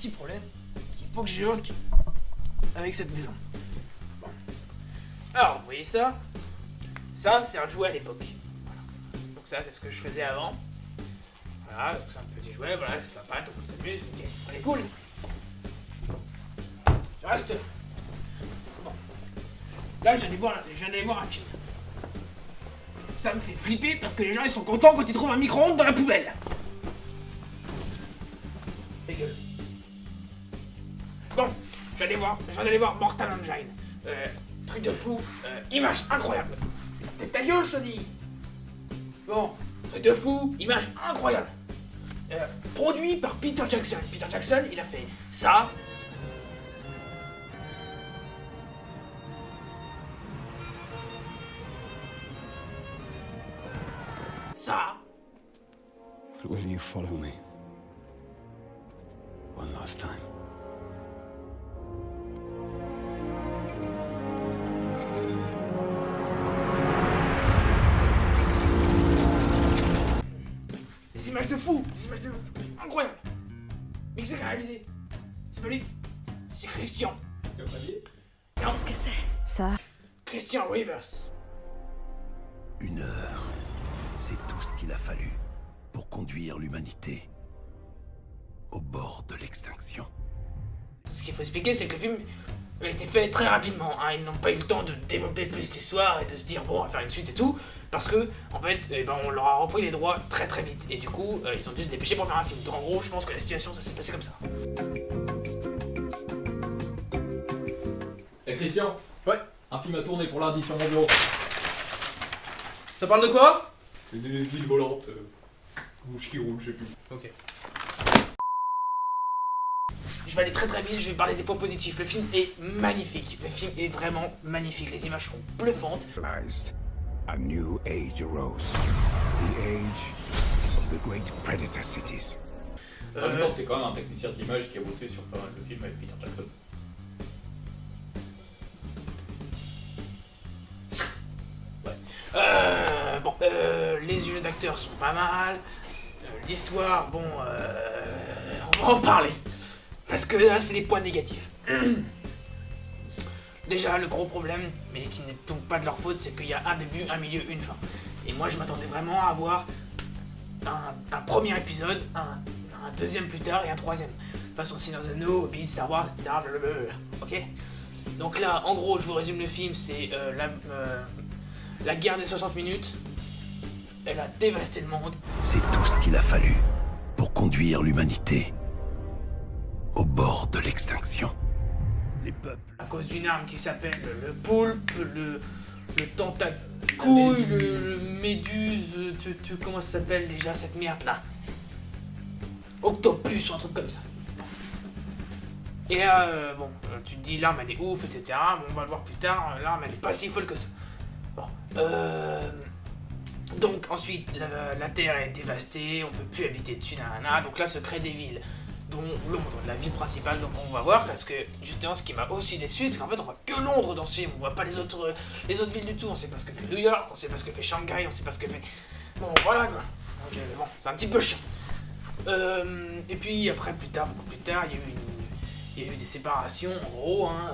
petit problème qu'il faut que j'évoque avec cette maison. Bon. Alors, vous voyez ça? Ça, c'est un jouet à l'époque. Voilà. Donc ça, c'est ce que je faisais avant. Voilà, donc c'est un petit jouet, voilà, c'est sympa, tout le monde s'amuse, ok, on est cool. Je reste là. Bon. Là, je viens d'aller voir un film. Ça me fait flipper parce que les gens, ils sont contents quand ils trouvent un micro-ondes dans la poubelle. Et gueule. Bon, je viens d'aller voir Mortal Engine. Truc de fou, image incroyable. T'es ta gueule, je te dis. Bon, truc de fou, image incroyable. Produit par Peter Jackson. Peter Jackson, il a fait ça. Ça. Will you follow me? One last time. Des images de fou, incroyable. Mais qui c'est qui a réalisé? C'est pas lui, c'est Christian. C'est pas lié? Non, Qu'est-ce que c'est? Ça. Christian Rivers. 1 heure, c'est tout ce qu'il a fallu pour conduire l'humanité au bord de l'extinction. Ce qu'il faut expliquer, c'est que le film a été fait très rapidement. Hein. Ils n'ont pas eu le temps de développer plus d'histoire et de se dire bon, on va faire une suite et tout, parce que en fait, on leur a repris les droits très très vite. Et du coup, ils ont dû se dépêcher pour faire un film. Donc en gros, je pense que la situation, ça s'est passé comme ça. Eh Christian? Ouais. Un film à tourner pour lundi sur mon bureau. Ça parle de quoi? C'est des villes volantes. Bouche qui roule, je sais plus. Ok. Je vais aller très très vite, je vais parler des points positifs. Le film est magnifique. Le film est vraiment magnifique. Les images sont bluffantes. A new age arose. The age of the great predator cities. En même temps, c'était quand même un technicien de l'image qui a bossé sur pas mal de films avec Peter Jackson. Bon, les jeux d'acteurs sont pas mal. L'histoire, bon, on va en parler. Parce que là, c'est les points négatifs. Déjà, le gros problème, mais qui n'est donc pas de leur faute, c'est qu'il y a un début, un milieu, une fin. Et moi, je m'attendais vraiment à avoir un premier épisode, un deuxième plus tard et un troisième. Façon Seigneur des Anneaux, Hobbit, Star Wars, etc. Blablabla. Ok? Donc là, en gros, je vous résume le film, c'est la guerre des 60 minutes. Elle a dévasté le monde. C'est tout ce qu'il a fallu pour conduire l'humanité au bord de l'extinction. Les peuples... À cause d'une arme qui s'appelle le poulpe, le tentacouille, le méduse, comment ça s'appelle déjà cette merde là? Octopus ou un truc comme ça. Et là, bon, tu te dis l'arme elle est ouf, etc. Bon, on va le voir plus tard, l'arme elle est pas si folle que ça. Bon, donc ensuite la Terre est dévastée, on peut plus habiter dessus, nanana, donc là se créent des villes, dont Londres, la ville principale, donc on va voir, parce que justement ce qui m'a aussi déçu, c'est qu'en fait on voit que Londres dans ce film, on voit pas les autres villes du tout, on sait pas ce que fait New York, on sait pas ce que fait Shanghai, on sait pas ce que fait... Bon voilà quoi, donc bon, c'est un petit peu chiant. Et puis après, plus tard, beaucoup plus tard, il y a eu des séparations, en gros, hein,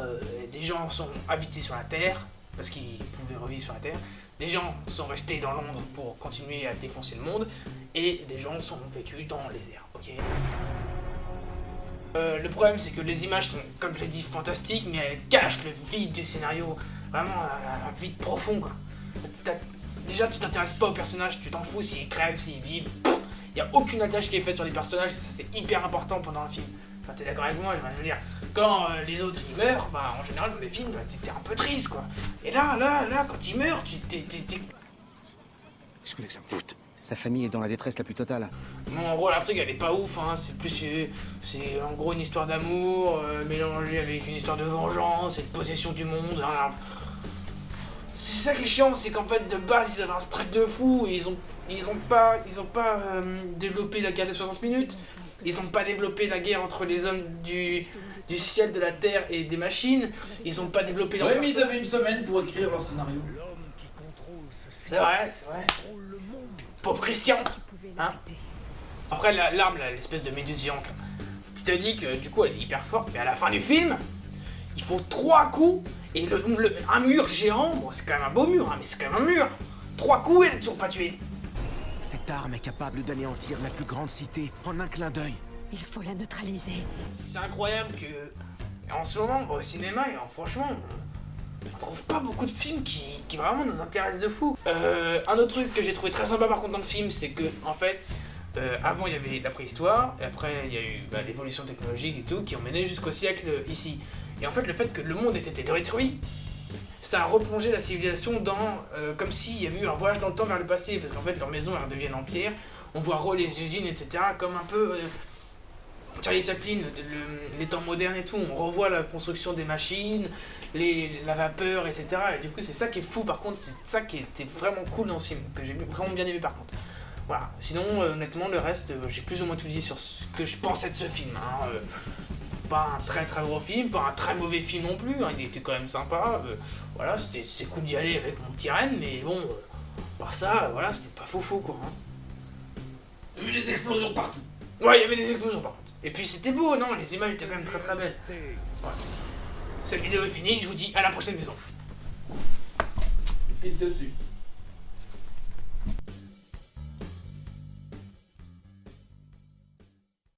des gens sont habités sur la Terre, parce qu'ils pouvaient revivre sur la Terre, des gens sont restés dans Londres pour continuer à défoncer le monde, et des gens sont vécus dans les airs, ok? Le problème, c'est que les images sont, comme je l'ai dit, fantastiques, mais elles cachent le vide du scénario, vraiment un vide profond, quoi. Déjà, tu t'intéresses pas aux personnages, tu t'en fous s'ils crèvent, s'ils vivent, il n'y a aucune attache qui est faite sur les personnages, et ça c'est hyper important pendant un film. Enfin, t'es d'accord avec moi, je veux dire, quand les autres ils meurent, bah en général dans les films, t'es un peu triste quoi. Et là, quand ils meurent, t'es... Qu'est-ce que vous voulez que ça me foute? Sa famille est dans la détresse la plus totale. Bon, en gros, l'intrigue elle est pas ouf, hein. C'est plus. C'est en gros une histoire d'amour mélangée avec une histoire de vengeance et de possession du monde. Hein. C'est ça qui est chiant, c'est qu'en fait de base ils avaient un truc de fou et ils ont pas développé la guerre des 60 minutes. Ils ont pas développé la guerre entre les hommes du ciel, de la terre et des machines. Ils ont pas développé leur Ouais, mais ils avaient une semaine pour écrire leur scénario. C'est vrai. Pauvre Christian. Hein. Après l'arme, l'espèce de méduse géante. Titanic, du coup, elle est hyper forte, mais à la fin du film, il faut 3 coups, et un mur géant, bon, c'est quand même un beau mur, hein, mais c'est quand même un mur. 3 coups, et elle est toujours pas tuée. Cette arme est capable d'anéantir la plus grande cité en un clin d'œil. Il faut la neutraliser. C'est incroyable que, en ce moment, au cinéma, et franchement, on trouve pas beaucoup de films qui vraiment nous intéressent de fou. Un autre truc que j'ai trouvé très sympa par contre dans le film, c'est que, en fait, avant il y avait la préhistoire, et après il y a eu l'évolution technologique et tout, qui ont mené jusqu'au siècle ici. Et en fait, le fait que le monde ait été détruit, ça a replongé la civilisation dans, comme s'il y avait eu un voyage dans le temps vers le passé, parce qu'en fait leurs maisons elles redeviennent en pierre, on voit les usines, etc., comme un peu Charlie Chaplin, les temps modernes et tout, on revoit la construction des machines, la vapeur, etc. Et du coup c'est ça qui est fou par contre, c'est ça qui était vraiment cool dans ce film, que j'ai vraiment bien aimé par contre. Voilà, sinon honnêtement le reste, j'ai plus ou moins tout dit sur ce que je pensais de ce film. Hein. Pas un très très gros film, pas un très mauvais film non plus, hein, il était quand même sympa. Voilà, c'est cool d'y aller avec mon petit renne, mais bon, par ça, voilà, c'était pas faux quoi. Hein. Il y a eu des explosions partout. Ouais, il y avait des explosions par contre. Et puis c'était beau, non, les images étaient quand même très très belles. Voilà. Cette vidéo est finie, je vous dis à la prochaine maison. Pisse dessus.